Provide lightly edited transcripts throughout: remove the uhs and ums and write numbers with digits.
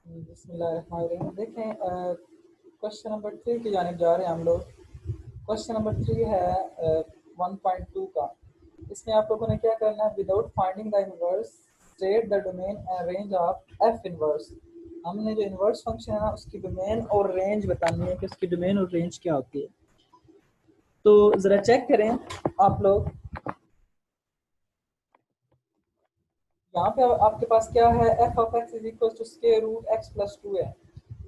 बिस्मिल्लाहिर्रहमानिर्रहीम। देखें question number 3 की जानिब जा रहे हैं हम लोग। क्वेश्चन नंबर 3 है 1.2 का। इसमें आप लोगों ने क्या करना है, without finding the inverse state the domain and range of F inverse. हमने जो इनवर्स फंक्शन है ना उसकी डोमेन और रेंज बतानी है कि उसकी डोमेन और रेंज क्या होती है। तो ज़रा चेक करें आप लोग, यहाँ पे आपके पास क्या है, F of X is equal to square root X plus 2 है।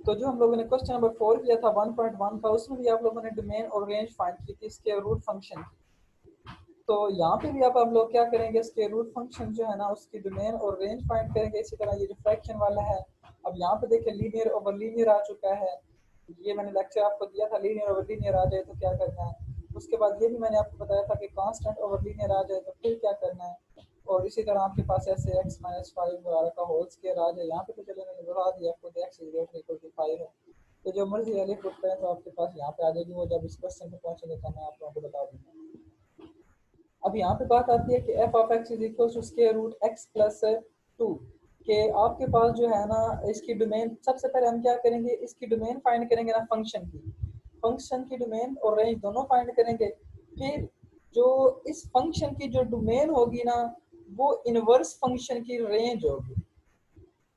तो जो हम लोगों ने क्वेश्चन नंबर 4 किया था 1.1 का, उसमें भी आप लोगों ने डोमेन और रेंज फाइंड की थी स्क्वायर रूट फंक्शन की। तो यहाँ पे भी आप लोग क्या करेंगे, स्क्वायर रूट फंक्शन जो है ना उसकी डोमेन और रेंज फाइंड करेंगे। इसी तरह ये जो फ्रैक्शन वाला है, अब यहाँ पे देखिए लीनियर ओवर लीनियर आ चुका है। ये मैंने लेक्चर आपको दिया था, लीनियर ओवर लीनियर आ जाए तो क्या करना है। उसके बाद ये भी मैंने आपको बताया था कि कांस्टेंट ओवर लीनियर आ जाए तो फिर क्या करना है। और इसी तरह आपके पास ऐसे एक्स माइनस 5 वगैरह का होल स्क्वायर आ जाए। यहाँ पे तो चलो मैंने बता दिया आपको, X is greater equal to 5 है। तो जो मर्जी वाली पुट करें तो आपके पास यहाँ पे आ जाएगी। वो जब इस क्वेश्चन पे पहुंचेंगे तो मैं आप लोगों को बता दूंगा। अब यहाँ पे बात आती है कि F of X is equal to square root X plus 2 के आपके पास जो है ना इसकी डोमेन, सबसे पहले हम क्या करेंगे, इसकी डोमेन फाइंड करेंगे ना फंक्शन की डोमेन और रेंज दोनों फाइंड करेंगे। फिर जो इस फंक्शन की जो डोमेन होगी ना वो इनवर्स फंक्शन की रेंज होगी।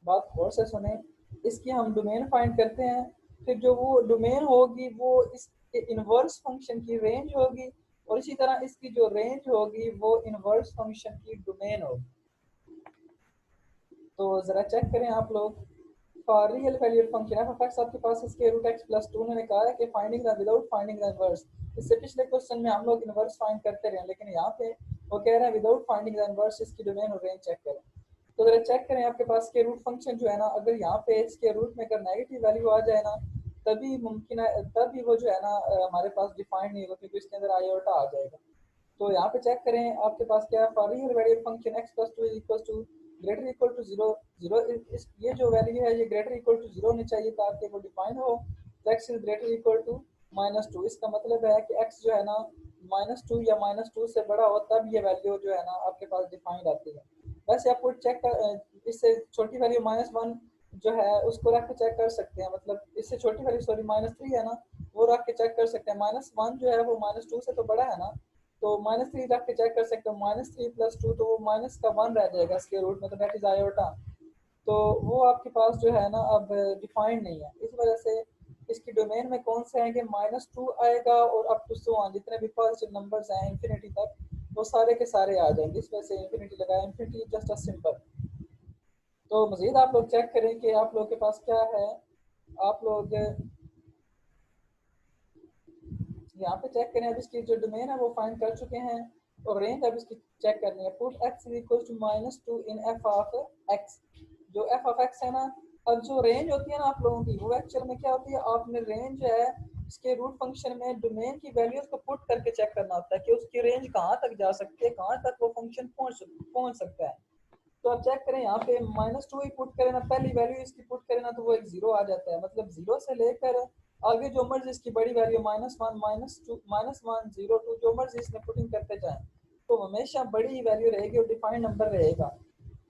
बात गौर से सुने, इसकी हम डोमेन फाइंड करते हैं, फिर जो वो डोमेन होगी वो इसके इनवर्स फंक्शन की रेंज होगी, और इसी तरह इसकी जो रेंज होगी वो इनवर्स फंक्शन की डोमेन होगी। तो ज़रा चेक करें आप लोग, for real valued function F of x आपके पास इसके रूट एक्स प्लस 2 ने कहा है कि finding the without finding the inverse. इससे पिछले क्वेश्चन में हम लोग इनवर्स फाइंड करते रहे, लेकिन यहाँ पे वो कह रहे हैं विदाउट फाइंडिंग द इनवर्स इसकी डोमेन और रेंज चेक करें। तो अगर चेक करें आपके पास के रूट फंक्शन जो है ना, अगर यहाँ पे इसके रूट में अगर नेगेटिव वैल्यू आ जाए ना तभी मुमकिन है, तभी वो जो है ना हमारे पास डिफाइंड नहीं होगा, क्योंकि इसके अंदर आयोटा आ जाएगा। तो यहाँ पे चेक करें आपके पास क्या है, for real valued function X plus 2 equal to greater equal to 0 0 इस ये जो वैल्यू है ये ग्रेटर इक्वल टू 0 होनी चाहिए ताकि वो डिफाइन हो। तो X is greater equal to -2, इसका मतलब है कि एक्स जो है ना -2 या -2 से बड़ा हो तब ये वैल्यू जो है ना आपके पास डिफाइंड आती है। वैसे आपको चेक कर, इससे छोटी वैल्यू -1 जो है उसको रख के चेक कर सकते हैं, मतलब इससे छोटी वैल्यू सॉरी -3 है ना वो रख के चेक कर सकते हैं। -1 जो है वो -2 से तो बड़ा है ना, तो -3 रख के चेक कर सकते हो। -3 + 2 तो वो माइनस का 1 रह जाएगा इसके रूट में, तो दैट इज आयोटा। तो वो आपके पास जो है ना अब डिफाइंड नहीं है, इस वजह से इसकी डोमेन में कौन से आएंगे, -2 आएगा और अप टू सो ऑन जितने भी पॉजिटिव नंबर्स हैं इंफिनिटी तक वो सारे के सारे आ जाएंगे। इस वजह से इंफिनिटी लगाया, इंफिनिटी जस्ट अ सिंबल। तो मजीद आप लोग चेक करें कि आप लोग के पास क्या है। आप लोग यहाँ पे चेक करें, अब इसकी जो डोमेन है वो फाइंड कर चुके हैं और रेंज अब इसकी चेक करनी है। Put x is equal to -2 in f of x। जो f ऑफ x है ना, अब जो रेंज होती है ना आप लोगों की वो एक्चुअल में क्या होती है, आपने रेंज जो है इसके रूट फंक्शन में डोमेन की वैल्यूज को पुट करके चेक करना होता है कि उसकी रेंज कहाँ तक जा सकती है, कहाँ तक वो फंक्शन पहुंच सकता है। तो आप चेक करें यहाँ पे -2 ही पुट करें ना, पहली वैल्यू इसकी पुट करें ना तो वो एक 0 आ जाता है, मतलब 0 से लेकर आगे जो मर्जी इसकी बड़ी वैल्यू -1 -2 -1 0 2 जो मर्जी इसमें पुटिंग करते जाएं तो हमेशा बड़ी वैल्यू रहेगी और डिफाइंड नंबर रहेगा।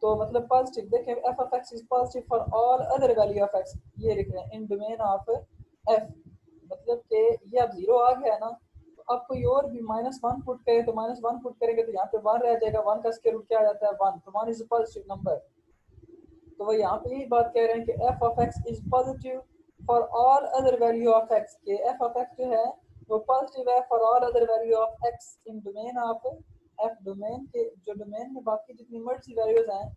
तो मतलब पॉजिटिव देखें, F of X is positive for all other value of x, ये लिख रहे हैं इन डोमेन ऑफ एफ। मतलब कि ये अब 0 आ गया ना, तो अब कोई और भी -1 पुट करे तो -1 पुट करेंगे तो यहाँ पे 1 रह जाएगा। 1 का स्क्वायर रूट क्या आ जाता है 1, तो 1 इज अ पॉजिटिव नंबर। तो वो यहाँ पे यही बात कह रहे हैं कि F of X is positive for all other value of x, के एफ ऑफ एक्स जो है वो पॉजिटिव है for all other value of x in domain of F. Domain के जो डोमेन में बाकी जितनी मर्जी वैल्यूज हैं,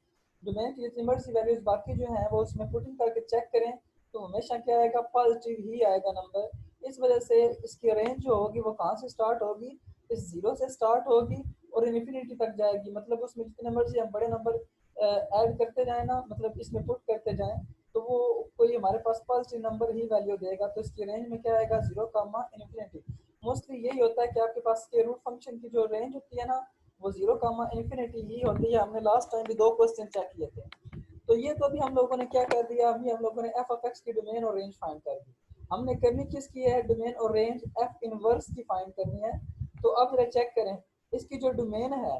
डोमेन की जितनी मर्जी वैल्यूज बाकी जो हैं वो उसमें पुटिंग करके चेक करें तो हमेशा क्या आएगा, पॉजिटिव ही आएगा नंबर। इस वजह से इसकी रेंज जो होगी वो कहाँ से स्टार्ट होगी, इस 0 से स्टार्ट होगी और इन्फिनिटी तक जाएगी। मतलब उसमें जितने मर्जी हम बड़े नंबर ऐड करते जाए ना, मतलब इसमें पुट करते जाएं तो वो कोई हमारे पास पॉजिटिव नंबर ही वैल्यू देगा। तो इसकी रेंज में क्या आएगा, 0 कामा इन्फिनिटी। मोस्टली यही होता है कि आपके पास के रूट फंक्शन की जो रेंज होती है ना वो 0 कामा इन्फिनिटी ही होती है। हमने लास्ट टाइम भी 2 क्वेश्चन चेक किए थे। तो ये तो अभी हम लोगों ने क्या कर दिया, अभी हम लोगों ने एफ ऑफ एक्स की डोमेन और रेंज फाइंड कर दी। हमने करनी किसकी है, डोमेन और रेंज एफ इनवर्स की फाइंड करनी है। तो अब जरा चेक करें, इसकी जो डोमेन है,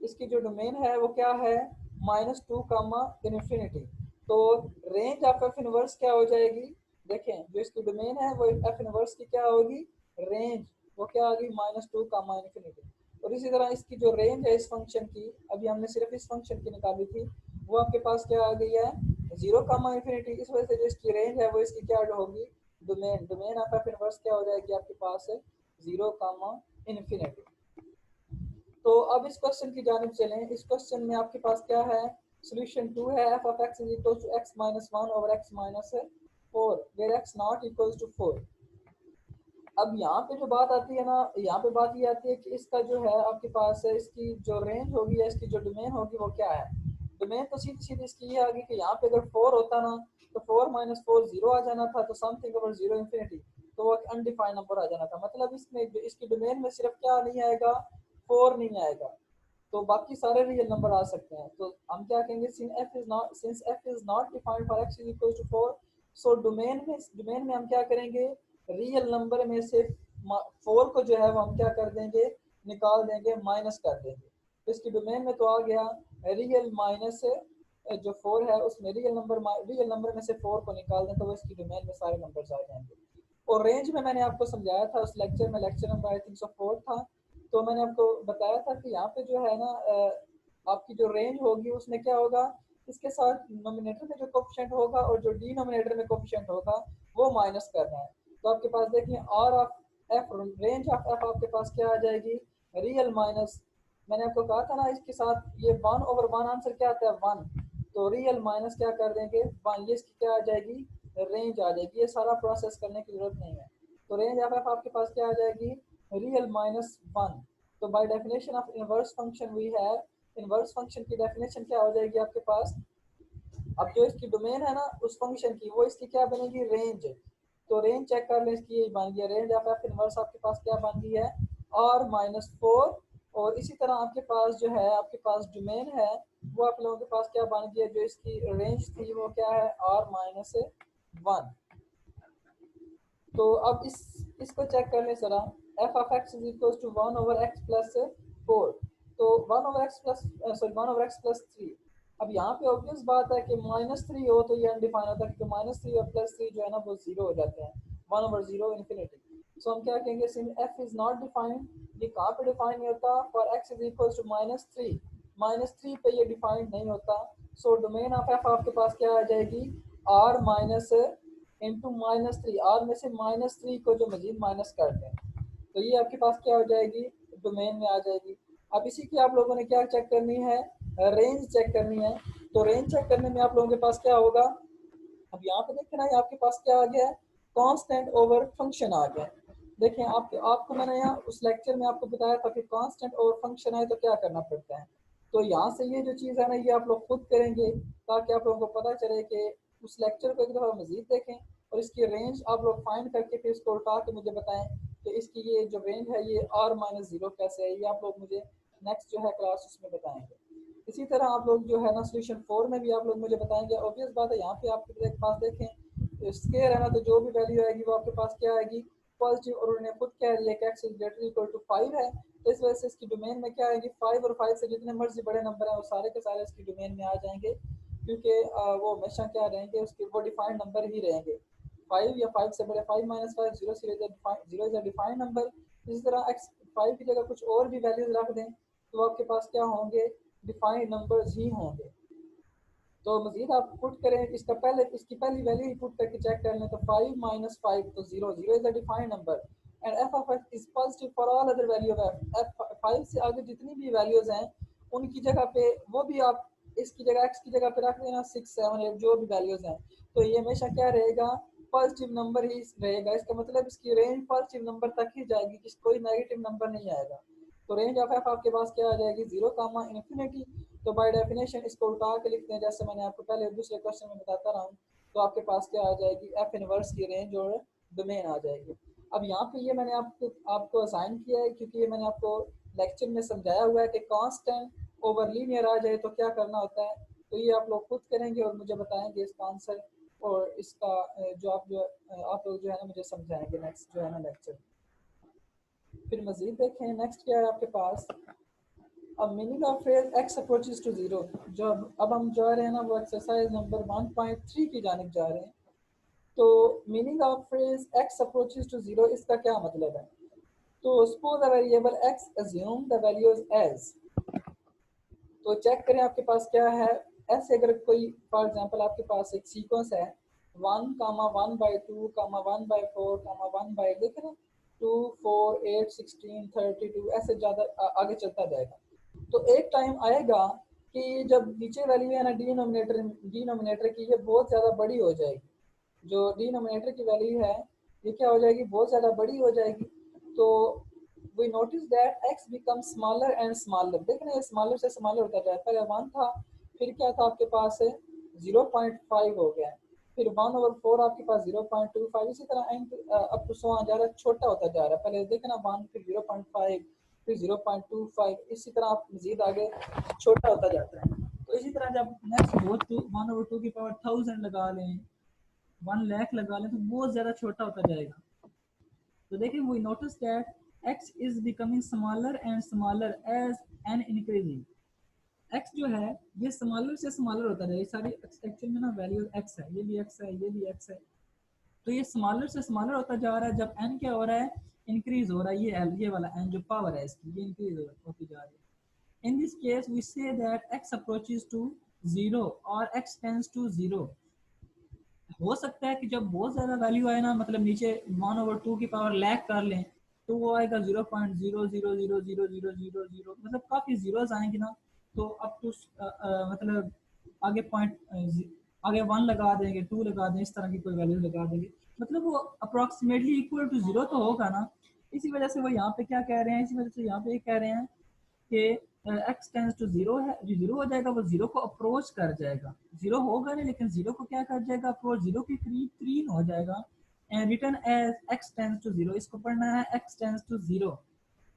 इसकी जो डोमेन है वो क्या है, -2 कामा इन्फिनिटी। तो रेंज ऑफ एफ इनवर्स क्या हो जाएगी, देखें जो इसकी डोमेन है वो एफ इनवर्स की क्या होगी, रेंज वो क्या आ गई -2 कामा इन्फिनिटी। और इसी तरह इसकी जो रेंज है इस फंक्शन की, अभी हमने सिर्फ इस फंक्शन की निकाली थी, वो आपके पास क्या आ गई है 0 कामा इन्फिनिटी। इस वजह से जो इसकी रेंज है वो इसकी क्या होगी, डोमेन ऑफ एफ इनवर्स क्या हो जाएगी आपके पास 0 कामा इन्फिनिटी। तो अब इस क्वेश्चन की जानिब चलें। इस क्वेश्चन में आपके पास क्या है, सोल्यूशन 2 है, f of x is equal to x minus 1 over x minus 4 where x not equals to 4। अब यहाँ पे जो बात आती है ना, यहाँ पे बात ये आती है कि इसका जो है आपके पास है, इसकी जो रेंज होगी या इसकी जो डोमेन होगी वो क्या है। डोमेन तो सीधी सीधी इसकी ये आ गई कि यहाँ पे अगर 4 होता ना तो 4 - 4 0 आ जाना था, तो समथिंग ओवर 0 इन्फिनिटी, तो वो अनडिफाइंड नंबर आ जाना था। मतलब इसमें इसकी डोमेन में सिर्फ क्या नहीं आएगा, 4 नहीं आएगा, तो बाकी सारे रियल नंबर आ सकते हैं। तो हम क्या कहेंगे, since f is not defined for x is equal to 4, so domain में हम क्या करेंगे, रियल नंबर में से 4 को जो है वो हम क्या कर देंगे, निकाल देंगे, माइनस कर देंगे। तो इसकी डोमेन में तो आ गया रियल माइनस जो 4 है उसमें रियल नंबर में से 4 को निकाल दें तो वो इसकी डोमेन में सारे नंबर आ जाएंगे। और रेंज में मैंने आपको समझाया था उस लेक्चर में, लेक्चर नंबर आई थिंक 4 था, तो मैंने आपको बताया था कि यहाँ पे जो है ना आपकी जो रेंज होगी उसमें क्या होगा, इसके साथ नोमिनेटर में जो कोफिशिएंट होगा और जो डिनोमिनेटर में कोफिशिएंट होगा वो माइनस करना है। तो आपके पास देखिए R of F, range of F आपके पास क्या आ जाएगी, रियल माइनस, मैंने आपको कहा था ना इसके साथ ये 1/1 आंसर क्या आता है 1, तो रियल माइनस क्या कर देंगे 1, ये इसकी क्या आ जाएगी, रेंज आ जाएगी। ये सारा प्रोसेस करने की जरूरत नहीं है। तो रेंज ऑफ एफ आपके पास क्या आ जाएगी, रियल -1। तो by definition of inverse function we है, इनवर्स फंक्शन की डेफिनेशन क्या हो जाएगी आपके पास, अब जो इसकी डोमेन है ना उस फंक्शन की, वो इसकी क्या बनेगी, रेंज। तो रेंज चेक कर लें, इसकी यही बन गई रेंज ऑफ एफ इनवर्स आपके पास क्या बन गई है, r-4। और इसी तरह आपके पास जो है आपके पास डोमेन है वो आप लोगों के पास क्या बन गई है, जो इसकी रेंज थी वो क्या है r-1। तो अब इसको चेक कर ले जरा, f of x is equals to 1 over x plus 4, तो 1 over x plus 1 over x plus 3। अब यहाँ पे ऑब्वियस बात है कि -3 हो तो ये अनडिफाइन होता है, क्योंकि -3 और +3 जो है ना वो 0 हो जाते हैं, 1 over 0 इन्फिनिटी। सो हम क्या कहेंगे, since f is not defined, ये कहाँ पे डिफाइन नहीं होता, for x is equals to -3, -3 पे ये डिफाइन नहीं होता। सो डोमेन ऑफ f आपके पास क्या आ जाएगी, r माइनस इंटू -3, आर में से -3 को जो मजीद माइनस कर दें तो ये आपके पास क्या हो जाएगी, डोमेन में आ जाएगी। अब इसी की आप लोगों ने क्या चेक करनी है, रेंज चेक करनी है। तो रेंज चेक करने में आप लोगों के पास क्या होगा, अब यहाँ पे देखें ना, आपके पास क्या आ गया है, कांस्टेंट ओवर फंक्शन आ गया। देखें आपको मैंने यहाँ उस लेक्चर में आपको बताया था कि कांस्टेंट ओवर फंक्शन है तो क्या करना पड़ता है। तो यहाँ से ये जो चीज़ है ना ये आप लोग खुद करेंगे ताकि आप लोगों को पता चले कि उस लेक्चर को एक दफ़ा मजीद देखें और इसकी रेंज आप लोग फाइंड करके फिर इसको उठा के मुझे बताएं कि इसकी ये जो रेंज है ये r-0 कैसे है, ये आप लोग मुझे नेक्स्ट जो है क्लास उसमें बताएंगे। इसी तरह आप लोग जो है ना सोल्यूशन 4 में भी आप लोग मुझे बताएंगे। ऑब्वियस बात है यहाँ पे आपके पास देखें स्केयर है ना, तो जो भी वैल्यू आएगी वो आपके पास क्या आएगी, पॉजिटिव, और उन्होंने खुद कह दिया कि x ग्रेटर इक्वल टू 5 है, तो इस वजह से इसकी डोमेन में क्या आएगी 5, और 5 से जितने मर्जी बड़े नंबर हैं वो सारे के सारे इसकी डोमेन में आ जाएंगे, क्योंकि वो हमेशा क्या रहेंगे, उसके वो डिफाइंड नंबर ही रहेंगे। 5 या 5 से बड़े, 5 - 5 0 इज अ डिफाइंड नंबर। इसी तरह x 5 की जगह कुछ और भी वैल्यूज रख दें तो आपके पास क्या होंगे, डिफाइंड नंबर्स ही होंगे। तो मजीद आप पुट करें, इसकी पहली वैल्यू ही पुट करके चेक कर लें, तो 5 - 5 तो 0, 0 is a defined number and f of x is positive for all other value of f। 5 से आगे जितनी भी वैल्यूज हैं उनकी जगह पे वो भी आप इसकी जगह x की जगह पे रख देना, 6 7 8 जो भी वैल्यूज हैं, तो ये हमेशा क्या रहेगा, पॉजिटिव नंबर ही रहेगा। इसका मतलब इसकी रेंज पॉजिटिव नंबर तक ही जाएगी, कोई नेगेटिव नंबर नहीं आएगा। तो रेंज ऑफ एफ आपके पास क्या आ जाएगी, 0 कामा इन्फिनिटी। तो बाय डेफिनेशन इसको उल्टा के लिखते हैं, जैसे मैंने आपको पहले दूसरे क्वेश्चन में बताता रहा हूँ, तो आपके पास क्या आ जाएगी, एफ इनवर्स की रेंज और डोमेन आ जाएगी। अब यहाँ पे ये मैंने आपको असाइन किया है क्योंकि ये मैंने आपको लेक्चर में समझाया हुआ है कि कांस्टेंट ओवर लीनियर आ जाए तो क्या करना होता है। तो ये आप लोग खुद करेंगे और मुझे बताएंगे इसका आंसर, और इसका आप लोग जो है ना मुझे समझाएंगे नेक्स्ट जो है ना लेक्चर। फिर मजीद देखें नेक्स्ट क्या है आपके पास, अब meaning of phrase X approaches to zero, जो अब हम जा रहे हैं ना वो एक्सरसाइज नंबर 1.3 की जानिब जा रहे हैं। तो meaning of phrase X approaches to zero, इसका क्या मतलब है? तो suppose a variable X assume the values as, तो चेक करें आपके पास क्या है। ऐसे अगर कोई फॉर एग्जांपल आपके पास एक सीक्वेंस है 1,1/2, 1/4, 1 2 4 8 16 32, ऐसे ज़्यादा आगे चलता जाएगा। तो एक टाइम आएगा कि जब नीचे वैल्यू है ना डिनोमिनेटर की, ये बहुत ज़्यादा बड़ी हो जाएगी। जो डिनोमिनेटर की वैल्यू है ये क्या हो जाएगी, बहुत ज़्यादा बड़ी हो जाएगी। तो we notice that x becomes smaller and smaller। देख रहे हैं स्मॉलर से स्मॉलर होता जाए, पहले 1 था, फिर क्या था आपके पास है 0.5 हो गया, फिर 1/4 आपके पास 0.25, इसी तरह एंड अप टू सो आ जा रहा है, छोटा होता जा रहा है। पहले देखे ना 1, फिर 0.5, फिर 0.25, इसी तरह आप मजीद आगे छोटा होता जाता है। तो इसी तरह जब नेक्स्ट बहुत 1/2 की पावर 1000 लगा लें, 1 लाख लगा लें, तो बहुत ज़्यादा छोटा होता जाएगा। तो देखिए we notice that x is becoming smaller and smaller as n increasing. x जो है ये स्मॉलर से स्मॉलर होता है, ये सारी एक्चुअल में ना वैल्यू x है, ये भी x है, ये भी x है। तो ये स्मॉलर से स्मॉलर होता जा रहा है। जब n क्या हो रहा है, इंक्रीज हो रहा है, ये l, ये वाला n जो पावर है इसकी, ये इंक्रीज होती जा रही है। In this case we say that x approaches to 0 और x टेंड्स टू 0। हो सकता है कि जब बहुत ज़्यादा वैल्यू आए ना, मतलब नीचे 1/2 की पावर लैक कर लें, तो वो आएगा 0.000000, मतलब काफ़ी जीरोस आएंगे ना। तो अप टू मतलब आगे पॉइंट आगे 1 लगा देंगे, 2 लगा देंगे, इस तरह की कोई वैल्यू लगा देंगे, मतलब वो अप्रॉक्सीमेटली इक्वल टू 0 तो होगा ना। इसी वजह से वो यहाँ पे क्या कह रहे हैं, इसी वजह से यहाँ पे कह रहे हैं कि एक्स टेंस टू जीरो है, जो जीरो हो जाएगा वो जीरो को अप्रोच कर जाएगा। जीरो होगा नहीं, लेकिन जीरो को क्या कर जाएगा, अप्रोच, जीरो के करीब तीन हो जाएगा। And written as X tends to zero, इसको पढ़ना है X tends to zero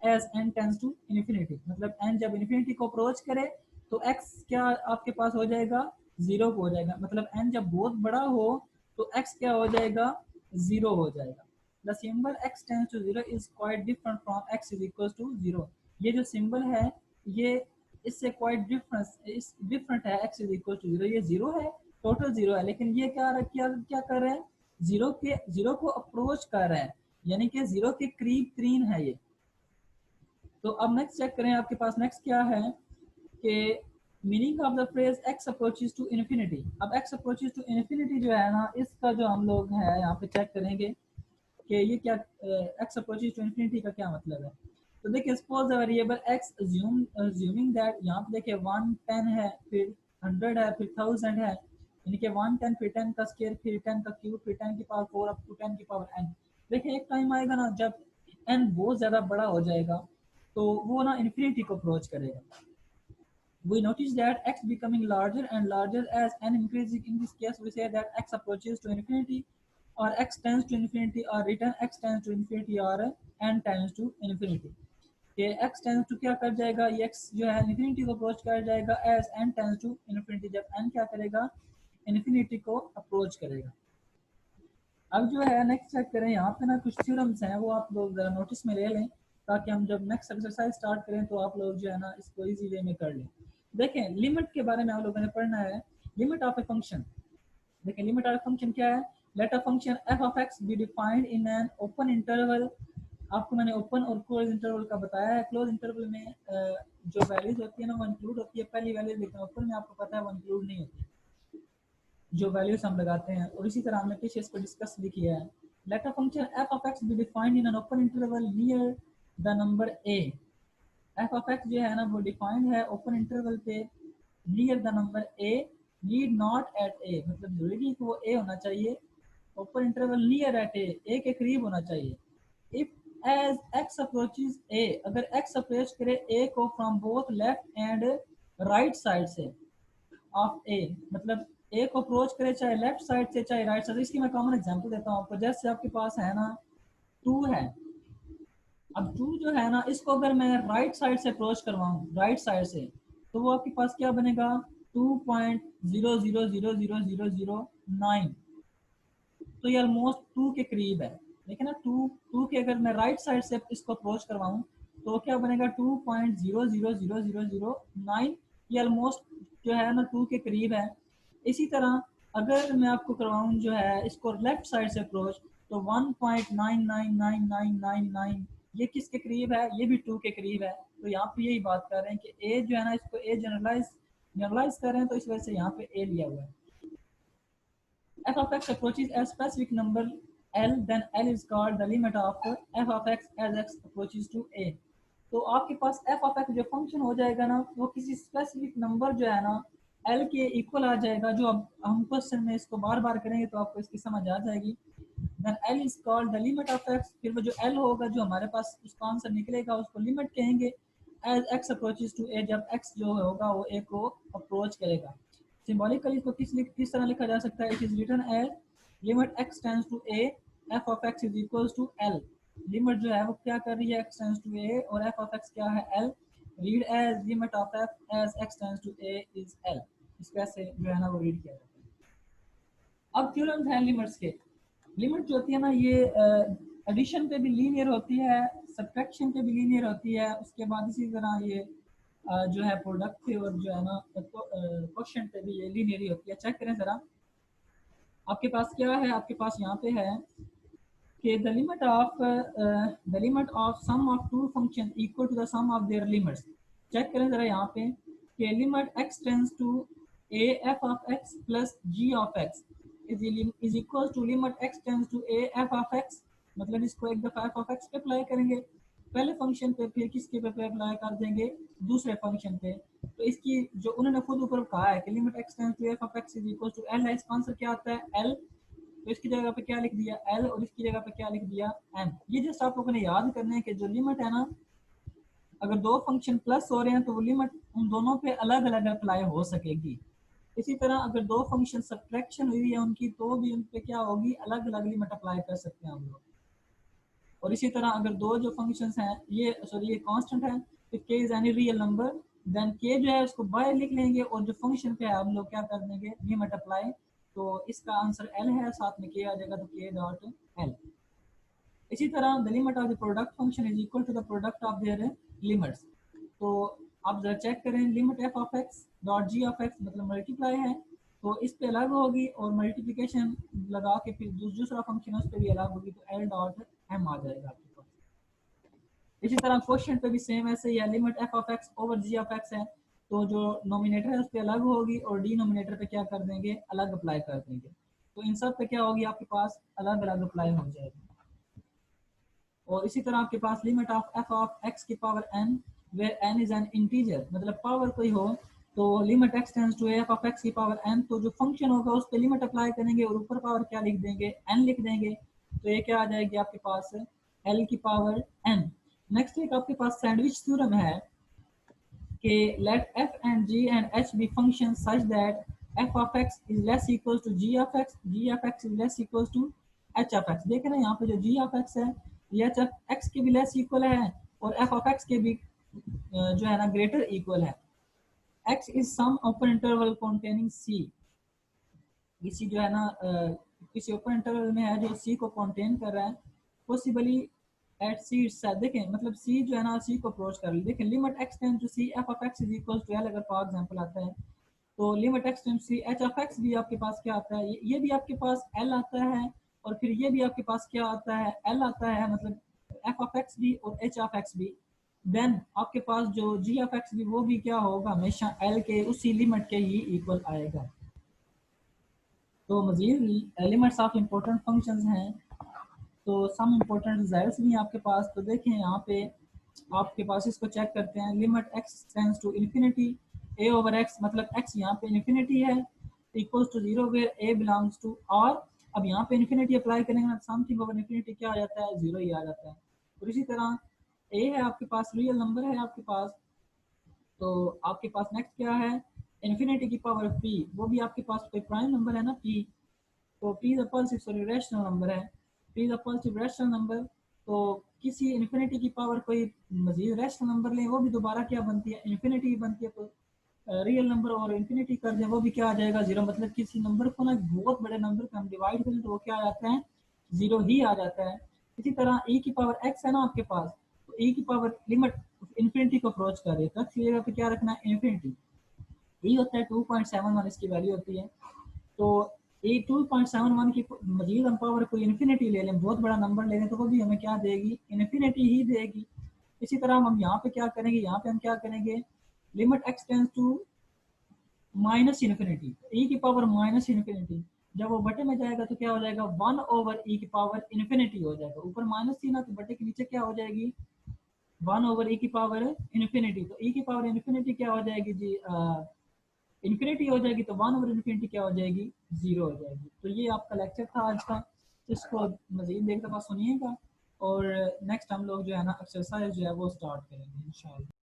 as N tends to infinity. मतलब एन जब इन्फिनिटी को अप्रोच करे तो एक्स क्या आपके पास हो जाएगा, जीरो हो जाएगा। मतलब एन जब बहुत बड़ा हो तो एक्स क्या हो जाएगा, जीरो हो जाएगा। The symbol X tends to zero is quite different from X is equal to zero. ये जो सिंबल है ये इससे क्वाइट डिफरेंट है, X is equal to zero, ये जीरो है, टोटल जीरो है, लेकिन ये क्या कर रहे हैं, जीरो को अप्रोच कर रहे हैं, यानी कि जीरो के करीब तीन है ये। तो अब नेक्स्ट चेक करें, आपके पास नेक्स्ट क्या है कि meaning of the phrase X approaches to infinity. अब एक्स अप्रोचेस टू इन्फिनिटी जो है ना, इसका जो हम लोग है यहाँ पे चेक करेंगे कि ये क्या एक्स अप्रोचेस टू इन्फिनिटी का क्या मतलब है। तो देखिए suppose the variable x assuming that, यहाँ पे देखिए 1 10 है, फिर 100 है, फिर 1000 है, यानी कि 1 10 फिर 10 का स्क्वायर, फिर 10 का क्यूब, फिर 10 की पावर 4 अप टू 10 की पावर n। देखिए एक टाइम आएगा ना जब n बहुत ज़्यादा बड़ा हो जाएगा तो वो ना इन्फिनिटी को अप्रोच करेगा। We notice that x becoming larger and larger as n increases. In this case, we say that x approaches to infinity, or x tends to infinity, or written x tends to infinity, or n tends to infinity. कि x tends to क्या कर जाएगा, ये x जो है infinity को approach कर जाएगा as n tends to infinity, जब n क्या करेगा, इन्फिनिटी को अप्रोच करेगा। अब जो है नेक्स्ट चेक करें, यहाँ पे ना कुछ थ्योरम्स हैं, वो आप लोग जरा नोटिस में ले लें, ताकि हम जब नेक्स्ट एक्सरसाइज स्टार्ट करें तो आप लोग जो है ना इसको इजी वे में कर लें। देखें लिमिट के बारे में आप लोगों ने पढ़ना है, लिमिट ऑफ ए फंक्शन। देखें लिमिट ऑफ फंक्शन क्या है, let a function F of X be defined in an open interval. आपको मैंने ओपन और क्लोज इंटरवल का बताया है। क्लोज इंटरवल में जो वैल्यूज होती है ना वो इंक्लूड होती है पहली वैल्यू, लेकिन ओपन में आपको पता है वो इंक्लूड नहीं होती जो वैल्यूज हम लगाते हैं। और इसी तरह हमने पीछे इसको डिस्कस भी किया है। Let a function F of X be defined in an open interval near the number A. F of X जो है ना वो डिफाइंड है ओपन इंटरवल पे near the number A, need not at A, मतलब जरूरी नहीं कि वो ए होना चाहिए, open interval near at A के करीब होना चाहिए। If as X approaches A, अगर एक्स अप्रोच करे ए को from both left and right side से ऑफ ए, मतलब ए को अप्रोच करे चाहे लेफ्ट साइड से चाहे राइट साइड से। इसकी मैं कॉमन एग्जांपल देता हूँ आपको। जैसे आपके पास है ना 2 है, अब 2 जो है ना इसको अगर मैं राइट साइड से अप्रोच करवाऊँ, राइट साइड से, तो वो आपके पास क्या बनेगा, 2.000009। तो ये ऑलमोस्ट 2 के करीब है। देखिए ना 2 के अगर मैं राइट साइड से इसको अप्रोच करवाऊँ तो क्या बनेगा 2.0000009, ये ऑलमोस्ट जो है ना 2 के करीब है। इसी तरह अगर मैं आपको करवाऊँ जो है इसको लेफ्ट साइड से अप्रोच, तो 1.999999 ये किसके करीब है, ये भी 2 के करीब है। तो यहाँ पे यही बात कर रहे हैं कि ए जो है ना इसको ए जनरलाइज कर रहे हैं, तो इस वजह से यहाँ पे ए लिया हुआ है। f of x approaches a specific number L, then L is called the limit of f of x as x approaches to a। तो आपके पास f of x जो फंक्शन हो जाएगा ना, वो किसी स्पेसिफिक नंबर जो है ना L के इक्वल आ जाएगा। जो अब हम क्वेश्चन में इसको बार बार करेंगे तो आपको इसकी समझ आ जाएगी। then L is called the limit of x, फिर वो जो L होगा जो हमारे पास उसका आंसर निकलेगा उसको लिमिट कहेंगे। as x approaches to a, जब x जो होगा वो a को अप्रोच करेगा। सिंबॉलिकली इसको किस तरह लिखा जा सकता है, it is written as limit x tends to a f of x is equals to l। Limit जो है वो क्या कर रही है, x टेंड्स टू a, और f of x क्या है, l। Read as limit of f as x tends to a is l। इस तरह से जो है ना वो रीड किया जाता है। अब थ्योरम्स हैं लिमिट्स के। लिमिट जो होती है ना ये एडिशन पे भी लीनियर होती है, सब्ट्रैक्शन पे भी लीनियर होती है। उसके बाद इसी तरह ये जो है प्रोडक्ट पे और जो है ना क्वेश्चन पे भी ये लीनियर ही होती है। चेक करें जरा, आपके पास क्या है, आपके पास यहाँ पे है कि the limit of sum of two function equal to the sum of their limits. Check करें जरा यहाँ पे कि limit x tends to a f of x plus g of x is equal to limit x tends to a f of x। मतलब इसको एक दफा f of x पे अप्लाई करेंगे पहले फंक्शन पे, फिर किसके पे अप्लाई कर देंगे, दूसरे फंक्शन पे। तो इसकी जो उन्होंने खुद ऊपर कहा है कि limit x tends to f of x is equal to l है, इसका आंसर क्या आता है l। तो इसकी जगह पे क्या लिख दिया l, और इसकी जगह पे क्या लिख दिया m। ये जस्ट आप लोगों ने याद करना है कि जो लिमिट है ना, अगर दो फंक्शन प्लस हो रहे हैं तो वो लिमिट उन दोनों पे अलग अलग अप्लाई हो सकेगी। इसी तरह अगर दो फंक्शन सब्ट्रैक्शन हुई है उनकी, तो भी उन पे क्या होगी, अलग अलग लिमिट अप्लाई कर सकते हैं हम लोग। और इसी तरह अगर दो जो फंक्शंस हैं ये कांस्टेंट है, तो k is any real number, then k जो है उसको बाय लिख लेंगे और जो फंक्शन पे है हम लोग क्या कर देंगे, लिमिट अप्लाई। तो इसका आंसर l है, साथ में k आ जाएगा तो k डॉट l। इसी तरह the limit of the product function is equal to the product of their limits. तो आप जरा चेक करें, limit f of x dot g of x मतलब मल्टीप्लाई है, तो इस पे अलग होगी, और मल्टीप्लिकेशन लगा के फिर दूसरा फंक्शन उस पर भी अलग होगी, तो l डॉट m आ जाएगा आपके पास। इसी तरह क्वेश्चन पे भी सेम ऐसे ही है, limit f of x over g of x है, तो जो नोमिनेटर है उस पर अलग होगी और डिनोमिनेटर पे क्या कर देंगे, अलग अप्लाई कर देंगे। तो इन सब पे क्या होगी, आपके पास अलग अलग अप्लाई हो जाएगी। और इसी तरह आपके पास limit of f of x की power n where n is an integer, मतलब पावर कोई हो, तो limit x tends to f of x की पावर n, तो जो फंक्शन होगा उस पर लिमिट अप्लाई करेंगे और ऊपर पावर क्या लिख देंगे, n लिख देंगे। तो ये क्या आ जाएगी आपके पास, l की पावर n। नेक्स्ट एक आपके पास सैंडविच थ्योरम है कि late f and g and h be functions such that f of x is less equals to g of x, g of x is less equals to h of x। देख रहे हैं यहाँ पे जो g of x है ये h of x के भी लेस इक्वल है और f of x के भी जो है ना ग्रेटर इक्वल है। x is some open interval containing c, किसी जो है ना किसी ओपन इंटरवल में है जो c को कंटेन कर रहा है, पॉसिबली एट सी इटसेल्फ। देखें मतलब c जो है ना c को अप्रोच कर ले। देखें limit x tends to c f of x is equal to l, अगर फॉर एग्जांपल आता है तो limit x tends to c h of x भी आपके पास क्या आता है, ये भी आपके पास l आता है, और फिर ये भी आपके पास क्या आता है, l आता है, मतलब f ऑफ x भी और h ऑफ x भी। देन आपके पास जो g ऑफ x भी वो भी क्या होगा, हमेशा l के उसी लिमिट के ही इक्वल आएगा। तो मजीद लिमिट्स ऑफ इम्पोर्टेंट फंक्शंस हैं, तो सम इम्पोर्टेंट रिजल्ट्स भी हैं आपके पास। तो देखें यहाँ पे आपके पास इसको चेक करते हैं, limit x tends to infinity a over x, मतलब x यहाँ पे इन्फिनिटी है, equals to 0 where a belongs to r। अब यहाँ पे इन्फिनिटी अप्लाई करेंगे, समथिंग ओवर इन्फिनिटी क्या आ जाता है, 0 ही आ जाता है। और इसी तरह a है आपके पास, रियल नंबर है आपके पास, तो आपके पास नेक्स्ट क्या है, इन्फिनिटी की पावर p, वो भी आपके पास कोई प्राइम नंबर है ना p, तो p is a positive rational number है, p is a positive rational number. तो किसी इन्फिनिटी की पावर कोई मजीद रैशनल नंबर लें, वो भी दोबारा क्या बनती है, इन्फिनिटी बनती है। तो रियल नंबर और इन्फिनिटी कर दें वो भी क्या आ जाएगा, 0। मतलब किसी नंबर को ना बहुत बड़े नंबर पे हम डिवाइड करें तो वो क्या आ जाता है, 0 ही आ जाता है। इसी तरह e की पावर x है ना आपके पास, तो तो e की पावर लिमिट इन्फिनिटी को अप्रोच कर रही है, तो x की जगह पे क्या रखना है, इन्फिनिटी। e होता है 2.71, इसकी वैल्यू होती है। तो ये 2.71 की मजीद हम पावर को इन्फिनिटी ले लें, बहुत बड़ा नंबर ले लें, तो वो भी हमें क्या देगी, इन्फिनिटी ही देगी। इसी तरह हम यहाँ पे क्या करेंगे, यहाँ पे हम क्या करेंगे, limit x tends to minus infinity, e की पावर माइनस इन्फिनिटी, जब वो बटे में जाएगा तो क्या हो जाएगा, 1/e की पावर इन्फिनिटी हो जाएगा। ऊपर माइनस थी ना, तो बटे के नीचे क्या हो जाएगी, 1/e की पावर इन्फिनिटी। तो e की पावर इन्फिनिटी क्या हो जाएगी जी, इन्फिनिटी हो जाएगी, तो 1/इन्फिनिटी क्या हो जाएगी, 0 हो जाएगी। तो ये आपका लेक्चर था आज का, इसको मजीद एक दफ़ा सुनिएगा और नेक्स्ट हम लोग जो है ना एक्सरसाइज जो है वो स्टार्ट करेंगे इंशाल्लाह।